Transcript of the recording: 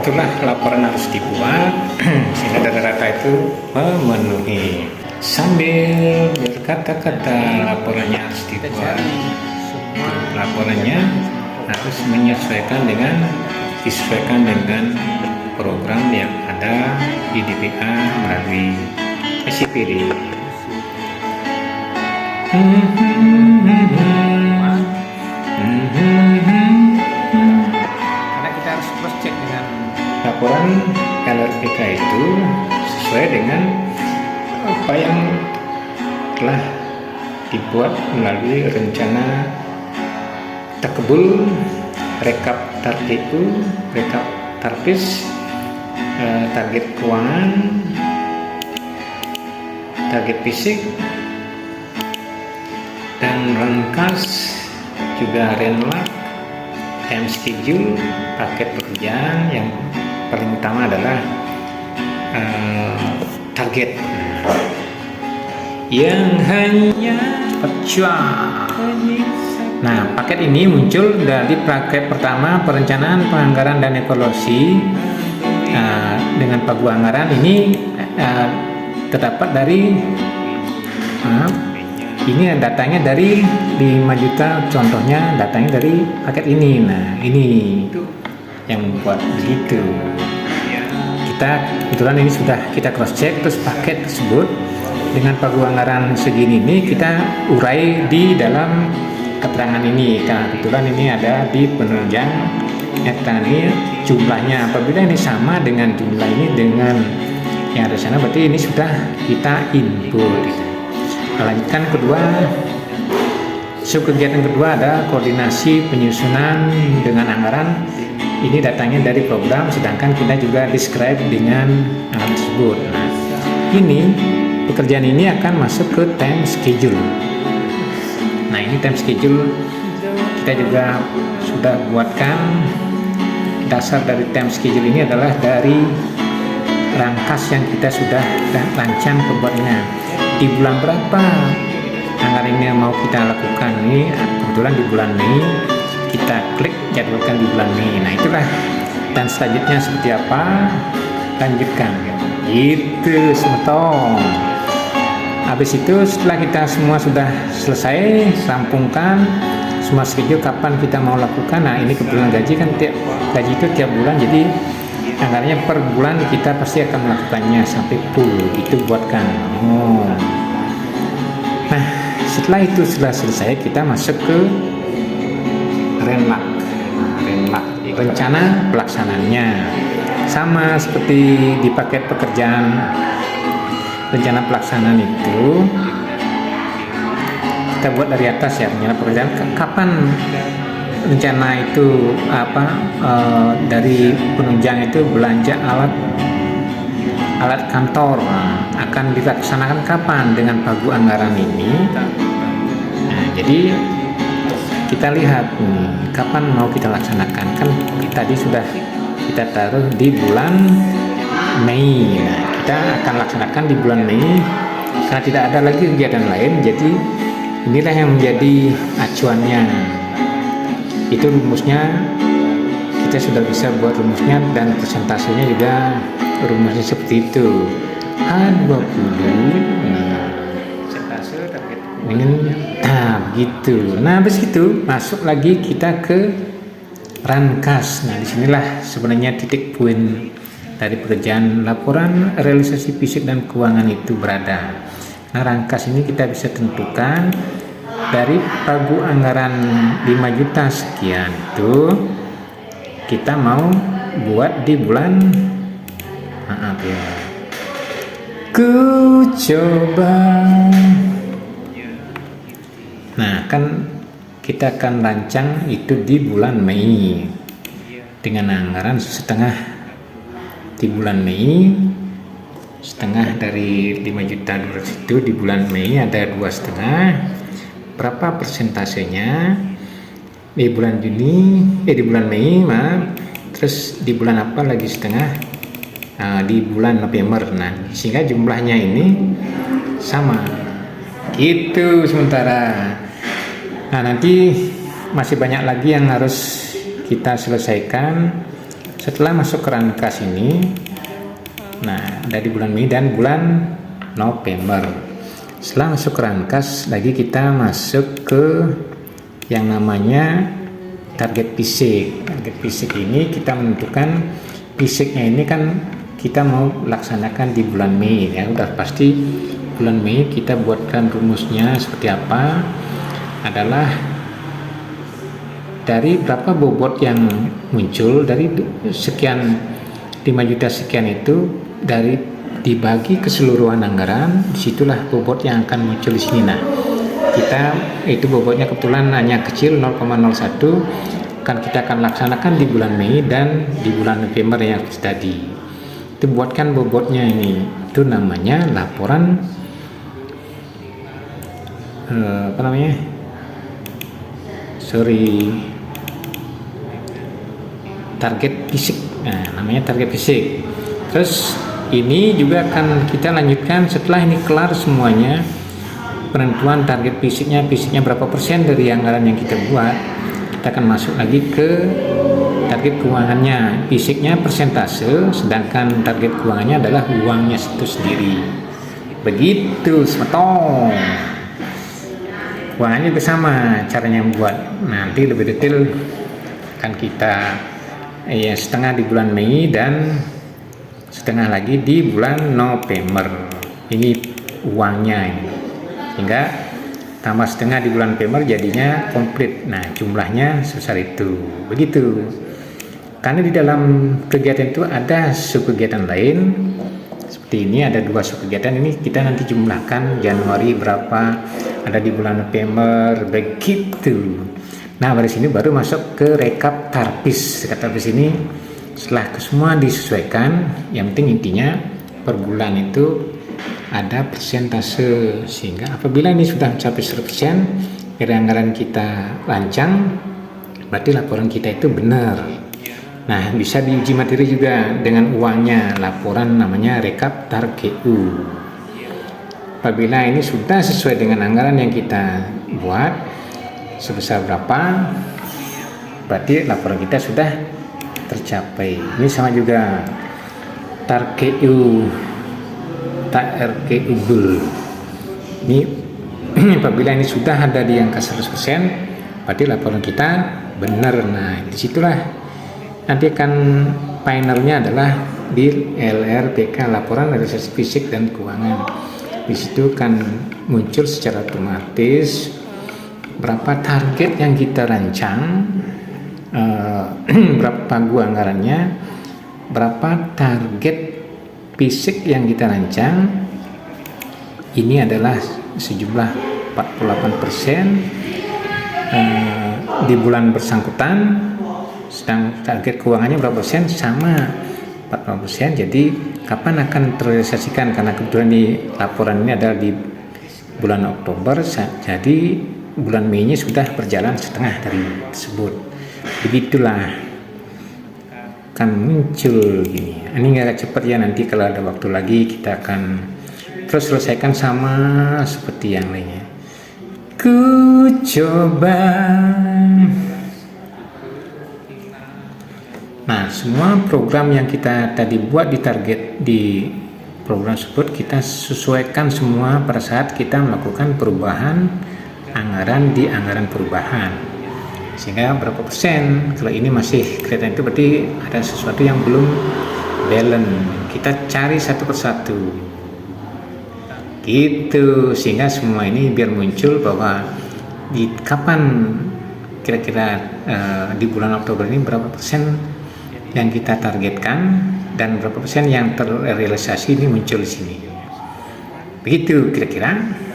itulah laporan harus dibuat sehingga data-data itu memenuhi. Sambil berkata-kata laporannya harus dibuat, laporannya harus disesuaikan dengan program yang ada di DPA melalui SIPD. Karena kita harus cross check dengan laporan LRPK itu sesuai dengan apa yang telah dibuat melalui rencana takbul, rekap targetu, rekap tarpis, target keuangan, target fisik, dan rangkas, juga renlak, time schedule, paket pekerjaan. Yang paling utama adalah target yang hanya Nah, paket ini muncul dari paket pertama perencanaan, penganggaran, dan evaluasi. Dengan pagu anggaran ini terdapat dari ini datanya dari 5 juta, contohnya datanya dari paket ini. Nah, ini yang membuat begitu. Kebetulan ini sudah kita cross check, terus paket tersebut dengan pagu anggaran segini ini kita urai di dalam keterangan ini. Karena kebetulan ini ada di penunjang ini jumlahnya. Apabila ini sama dengan jumlah ini dengan yang ada sana, berarti ini sudah kita input. Lanjutkan kedua, subkegiatan kedua ada koordinasi penyusunan dengan anggaran. Ini datanya dari program, sedangkan kita juga describe dengan hal tersebut. Nah, ini pekerjaan ini akan masuk ke time schedule. Nah, ini time schedule kita juga sudah buatkan. Dasar dari time schedule ini adalah dari rangkas yang kita sudah rancang pembuatannya. Di bulan berapa anggaran ini mau kita lakukan ini? Kebetulan di bulan Mei, kita klik jadwalkan di bulan Mei. Nah, itulah. Dan selanjutnya seperti apa? Lanjutkan. Itu semetong. Habis itu setelah kita semua sudah selesai, rampungkan semua schedule kapan kita mau lakukan. Nah, ini kebetulan gaji kan gaji itu tiap bulan, jadi anggarannya per bulan kita pasti akan melakukannya sampai full. Itu buatkan. Nah, setelah itu sudah selesai, kita masuk ke renlak. Rencana pelaksanaannya sama seperti di paket pekerjaan. Rencana pelaksanaan itu kita buat dari atas ya, rencana pekerjaan kapan rencana itu dari penunjang itu belanja alat kantor akan dilaksanakan kapan dengan pagu anggaran ini. Nah, jadi kita lihat kapan mau kita laksanakan. Kan tadi sudah kita taruh di bulan Mei. Nah, kita akan laksanakan di bulan Mei karena tidak ada lagi kegiatan lain. Jadi inilah yang menjadi acuannya. Itu rumusnya, kita sudah bisa buat rumusnya, dan persentasenya juga rumusnya seperti itu. A20 gitu. Nah, habis itu masuk lagi kita ke rangkas. Nah, disinilah sebenarnya titik poin dari pekerjaan laporan realisasi fisik dan keuangan itu berada. Nah, rangkas ini kita bisa tentukan dari pagu anggaran 5 juta sekian itu kita mau buat di bulan ku coba. Nah, kan kita akan rancang itu di bulan Mei dengan anggaran setengah di bulan Mei, setengah dari 5 juta itu di bulan Mei ada 2,5. Berapa persentasenya di bulan di bulan Mei, terus di bulan apa lagi setengah, di bulan November. Nah, sehingga jumlahnya ini sama gitu sementara. Nah, nanti masih banyak lagi yang harus kita selesaikan setelah masuk ke rangkas ini, nah ada di bulan Mei dan bulan November. Setelah masuk ke rangkas lagi, kita masuk ke yang namanya target fisik. Target fisik ini kita menentukan fisiknya ini kan kita mau laksanakan di bulan Mei ya, udah pasti bulan Mei. Kita buatkan rumusnya seperti apa, adalah dari berapa bobot yang muncul dari sekian 5 juta sekian itu, dari dibagi keseluruhan anggaran, disitulah bobot yang akan muncul di sini. Nah, kita itu bobotnya kebetulan hanya kecil 0,01, kan kita akan laksanakan di bulan Mei dan di bulan November yang tadi. Itu buatkan bobotnya ini, itu namanya laporan target fisik. Nah, namanya target fisik. Terus ini juga akan kita lanjutkan setelah ini kelar semuanya, penentuan target fisiknya berapa persen dari anggaran yang kita buat. Kita akan masuk lagi ke target keuangannya. Fisiknya persentase, sedangkan target keuangannya adalah uangnya itu sendiri. Begitu, semetong. Keuangannya bersama, caranya membuat nanti lebih detail akan kita setengah di bulan Mei dan setengah lagi di bulan November. Ini uangnya ini, sehingga tambah setengah di bulan November jadinya komplit. Nah, jumlahnya sebesar itu. Begitu. Karena di dalam kegiatan itu ada subkegiatan lain. Seperti ini ada 2 subkegiatan, ini kita nanti jumlahkan Januari berapa, ada di bulan November, begitu. Nah, dari sini baru masuk ke rekap tarbis. Rekap tarbis ini setelah semua disesuaikan, yang penting intinya per bulan itu ada persentase, sehingga apabila ini sudah mencapai 100% dari anggaran kita lancang, berarti laporan kita itu benar. Nah, bisa diuji materi juga dengan uangnya, laporan namanya rekap TAR-GU. Apabila ini sudah sesuai dengan anggaran yang kita buat sebesar berapa, berarti laporan kita sudah tercapai. Ini sama juga TAR-GU ini apabila ini sudah ada di angka 100%, berarti laporan kita benar. Nah, disitulah nanti akan finalnya adalah di LRPK, laporan realisasi fisik dan keuangan. Di situ kan muncul secara otomatis berapa target yang kita rancang, berapa pagu anggarannya, berapa target fisik yang kita rancang. Ini adalah sejumlah 48% di bulan bersangkutan, sedang target keuangannya berapa persen, sama 40%. Jadi kapan akan terrealisasikan, karena kebetulan di laporan ini adalah di bulan Oktober, jadi bulan Mei nya sudah berjalan setengah dari tersebut. Begitulah akan muncul gini. Ini agak cepat ya, nanti kalau ada waktu lagi kita akan terus selesaikan sama seperti yang lainnya. Ku coba. Nah, semua program yang kita tadi buat di target di program tersebut kita sesuaikan semua pada saat kita melakukan perubahan anggaran di anggaran perubahan, sehingga berapa persen. Kalau ini masih kelihatan, itu berarti ada sesuatu yang belum balance. Kita cari satu persatu gitu, sehingga semua ini biar muncul bahwa di kapan kira-kira di bulan Oktober ini berapa persen yang kita targetkan dan berapa persen yang terrealisasi, ini muncul di sini. Begitu kira-kira.